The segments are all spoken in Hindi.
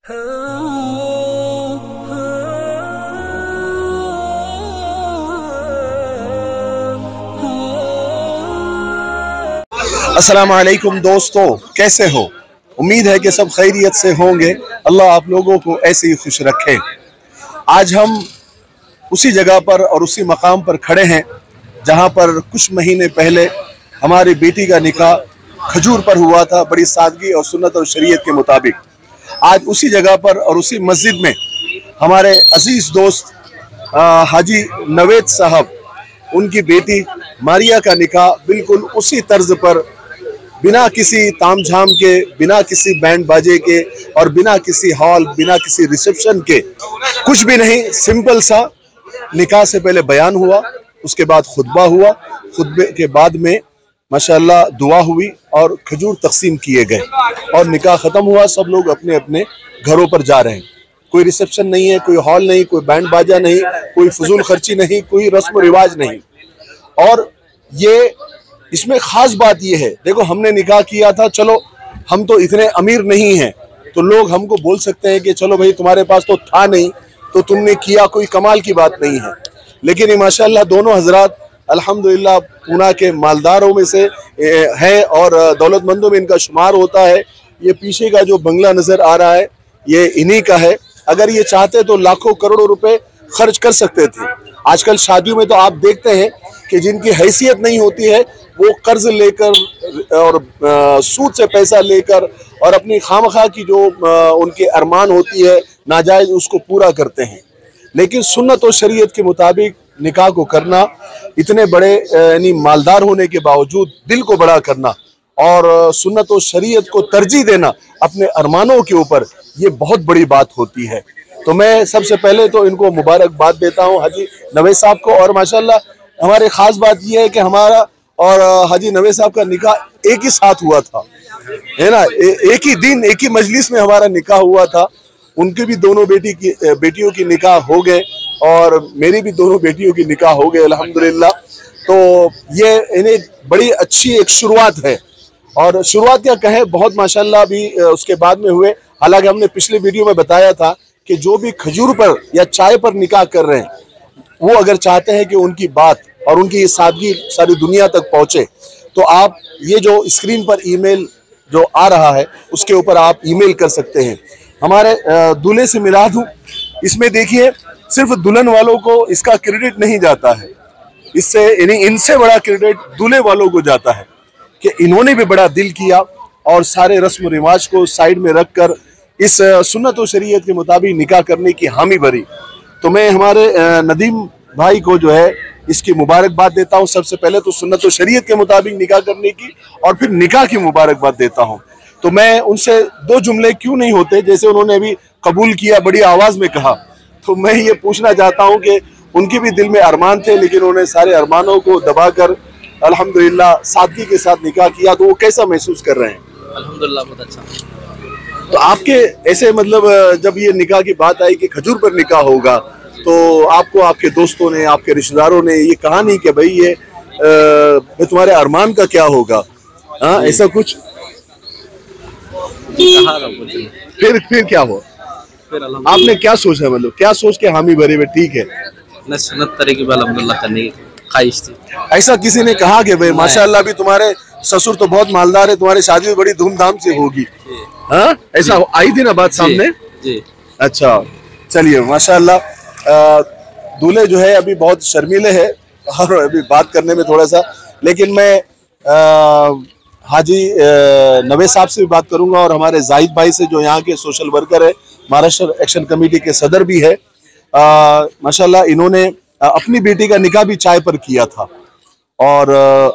अस्सलाम वालेकुम दोस्तों, कैसे हो? उम्मीद है कि सब खैरियत से होंगे। अल्लाह आप लोगों को ऐसे ही खुश रखे। आज हम उसी जगह पर और उसी मकाम पर खड़े हैं जहां पर कुछ महीने पहले हमारी बेटी का निकाह खजूर पर हुआ था, बड़ी सादगी और सुन्नत और शरीयत के मुताबिक। आज उसी जगह पर और उसी मस्जिद में हमारे अजीज दोस्त हाजी नवेद साहब, उनकी बेटी मारिया का निकाह बिल्कुल उसी तर्ज पर, बिना किसी तामझाम के, बिना किसी बैंड बाजे के और बिना किसी हॉल, बिना किसी रिसेप्शन के, कुछ भी नहीं, सिंपल सा निकाह से पहले बयान हुआ, उसके बाद खुतबा हुआ, खुतबे के बाद में माशाअल्लाह दुआ हुई और खजूर तकसीम किए गए और निकाह ख़त्म हुआ। सब लोग अपने अपने घरों पर जा रहे हैं। कोई रिसेप्शन नहीं है, कोई हॉल नहीं, कोई बैंड बाजा नहीं, कोई फजूल खर्ची नहीं, कोई रस्म रिवाज नहीं। और ये इसमें ख़ास बात ये है, देखो हमने निकाह किया था, चलो हम तो इतने अमीर नहीं हैं तो लोग हमको बोल सकते हैं कि चलो भाई तुम्हारे पास तो था नहीं तो तुमने किया, कोई कमाल की बात नहीं है। लेकिन ये माशाअल्लाह दोनों हजरात अल्हम्दुलिल्लाह पूना के मालदारों में से है और दौलतमंदों में इनका शुमार होता है। ये पीछे का जो बंगला नज़र आ रहा है ये इन्हीं का है। अगर ये चाहते तो लाखों करोड़ों रुपए खर्च कर सकते थे। आजकल शादियों में तो आप देखते हैं कि जिनकी हैसियत नहीं होती है वो कर्ज लेकर और सूद से पैसा लेकर और अपनी खामखा की जो उनके अरमान होती है नाजायज, उसको पूरा करते हैं। लेकिन सुन्नत और शरीयत के मुताबिक निकाह को करना, इतने बड़े यानी मालदार होने के बावजूद दिल को बड़ा करना और सुन्नत और शरीयत को तरजीह देना अपने अरमानों के ऊपर, ये बहुत बड़ी बात होती है। तो मैं सबसे पहले तो इनको मुबारकबाद देता हूँ हाजी नवेद साहब को। और माशाल्लाह हमारे ख़ास बात यह है कि हमारा और हाजी नवेद साहब का निकाह एक ही साथ हुआ था, है ना, एक ही दिन एक ही मजलिस में हमारा निकाह हुआ था। उनकी भी दोनों बेटियों की निकाह हो गए और मेरी भी दोनों बेटियों की निकाह हो गए अल्हम्दुलिल्लाह। तो ये इन्हें बड़ी अच्छी एक शुरुआत है और शुरुआत क्या कहें, बहुत माशाल्लाह भी उसके बाद में हुए। हालांकि हमने पिछले वीडियो में बताया था कि जो भी खजूर पर या चाय पर निकाह कर रहे हैं वो अगर चाहते हैं कि उनकी बात और उनकी ये सादगी सारी दुनिया तक पहुंचे तो आप ये जो स्क्रीन पर ईमेल जो आ रहा है उसके ऊपर आप ईमेल कर सकते हैं। हमारे दूल्हे से मिला दूं, इसमें देखिए सिर्फ दुल्हन वालों को इसका क्रेडिट नहीं जाता है, इससे इनसे बड़ा क्रेडिट दूल्हे वालों को जाता है कि इन्होंने भी बड़ा दिल किया और सारे रस्म रिवाज को साइड में रखकर इस सुन्नत और शरीयत के मुताबिक निकाह करने की हामी भरी। तो मैं हमारे नदीम भाई को जो है इसकी मुबारकबाद देता हूँ। सबसे पहले तो सुन्नत और शरीयत के मुताबिक निकाह करने की और फिर निकाह की मुबारकबाद देता हूँ। तो मैं उनसे दो जुमले क्यों नहीं होते, जैसे उन्होंने अभी कबूल किया, बड़ी आवाज़ में कहा, तो मैं ये पूछना चाहता हूँ कि उनके भी दिल में अरमान थे लेकिन उन्होंने सारे अरमानों को दबाकर अल्हम्दुलिल्लाह सादगी के साथ निकाह किया, तो वो कैसा महसूस कर रहे हैं? अल्हम्दुलिल्लाह बहुत अच्छा। तो आपके ऐसे मतलब जब ये निकाह की बात आई कि खजूर पर निकाह होगा तो आपको आपके दोस्तों ने, आपके रिश्तेदारों ने ये कहा नहीं कि भाई ये तुम्हारे अरमान का क्या होगा, हाँ ऐसा कुछ? फिर क्या हुआ? फिर आपने क्या सोचा, मतलब क्या सोच के हामी भरे में ठीक है न सुन्नत तरीके पर अल्हम्दुलिल्लाह करने की ख्वाहिश थी। ऐसा किसी ने कहा कि भाई माशाल्लाह भी तुम्हारे ससुर तो बहुत मालदार है, तुम्हारी शादी बड़ी धूमधाम से होगी, हाँ ऐसा आई थी ना बात सामने? जी। अच्छा, चलिए माशाल्लाह दूल्हे जो है अभी बहुत शर्मीले है और अभी बात करने में थोड़ा सा, लेकिन मैं हाजी नवेद साहब से भी बात करूंगा और हमारे जाहिद भाई से जो यहाँ के सोशल वर्कर है, महाराष्ट्र एक्शन कमेटी के सदर भी है। माशाल्लाह इन्होंने अपनी बेटी का निकाह भी चाय पर किया था और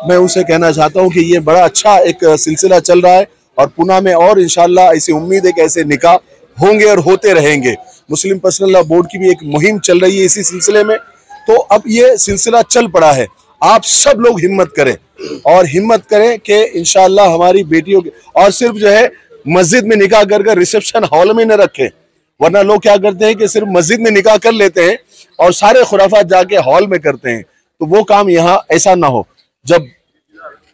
मैं उनसे कहना चाहता हूँ कि ये बड़ा अच्छा एक सिलसिला चल रहा है और पुणे में और इंशाल्लाह ऐसी उम्मीद है कि ऐसे निकाह होंगे और होते रहेंगे। मुस्लिम पर्सनल लॉ बोर्ड की भी एक मुहिम चल रही है इसी सिलसिले में, तो अब ये सिलसिला चल पड़ा है। आप सब लोग हिम्मत करें और हिम्मत करें कि इंशाल्लाह हमारी बेटियों के, और सिर्फ जो है मस्जिद में निकाह कर रिसेप्शन हॉल में न रखें, वरना लोग क्या करते हैं कि सिर्फ मस्जिद में निकाह कर लेते हैं और सारे खुराफात जाके हॉल में करते हैं। तो वो काम यहाँ ऐसा ना हो। जब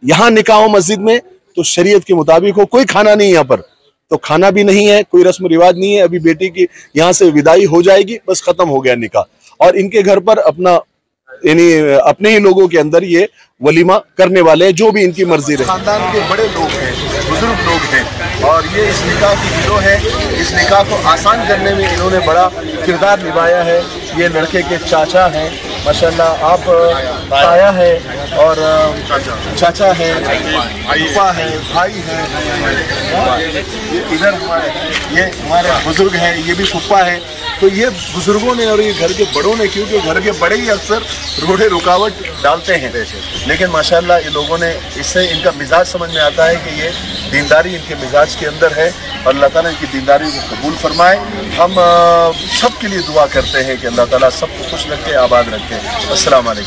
यहाँ निकाह हो मस्जिद में तो शरीयत के मुताबिक हो, कोई खाना नहीं यहाँ पर, तो खाना भी नहीं है, कोई रस्म रिवाज नहीं है। अभी बेटी की यहाँ से विदाई हो जाएगी, बस खत्म हो गया निकाह। और इनके घर पर अपना यानी अपने ही लोगों के अंदर ये वलीमा करने वाले हैं, जो भी इनकी मर्जी रहे। खानदान के बड़े लोग हैं, बुजुर्ग लोग हैं, और ये इस निकाह की हीरो है। इस निकाह को आसान करने में इन्होंने बड़ा किरदार निभाया है। ये लड़के के चाचा हैं, माशाल्लाह। आप ताया है और चाचा है, फूफा है, भाई है। इधर ये हमारे बुजुर्ग हैं, ये भी फूफा है। तो ये बुजुर्गों ने और ये घर के बड़ों ने, क्योंकि घर के बड़े ही अक्सर रोड़े रुकावट डालते हैं, लेकिन माशाल्लाह ये लोगों ने, इससे इनका मिजाज समझ में आता है कि ये दीनदारी इनके मिजाज के अंदर है, और अल्लाह ताला इनकी दीनदारी को कबूल फरमाए। हम सब के लिए दुआ करते हैं कि अल्लाह ताला सबको खुश रखे, आबाद रखे। अस्सलाम वालेकुम।